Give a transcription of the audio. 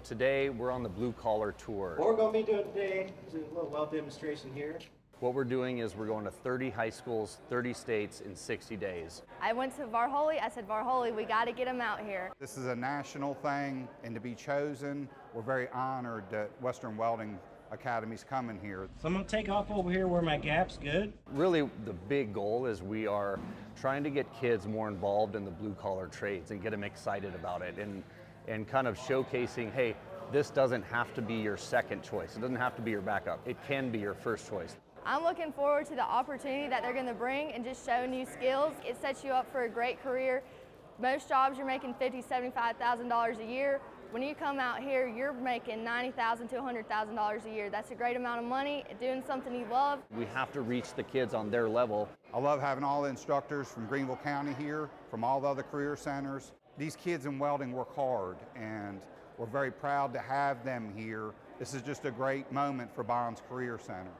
today we're on the blue collar tour. What we're going to be doing today is a little weld demonstration here. What we're doing is we're going to 30 high schools, 30 states in 60 days. I went to Varholy. I said, Varholy, we got to get them out here. This is a national thing, and to be chosen, we're very honored that Western Welding Academy's coming here. So I'm going to take off over here where my gap's good. Really, the big goal is we are trying to get kids more involved in the blue collar trades and get them excited about it and kind of showcasing, hey, this doesn't have to be your second choice. It doesn't have to be your backup. It can be your first choice. I'm looking forward to the opportunity that they're going to bring and just show new skills. It sets you up for a great career. Most jobs you're making $50,000, $75,000 a year. When you come out here, you're making $90,000 to $100,000 a year. That's a great amount of money, doing something you love. We have to reach the kids on their level. I love having all the instructors from Greenville County here, from all the other career centers. These kids in welding work hard, and we're very proud to have them here. This is just a great moment for Bond's Career Center.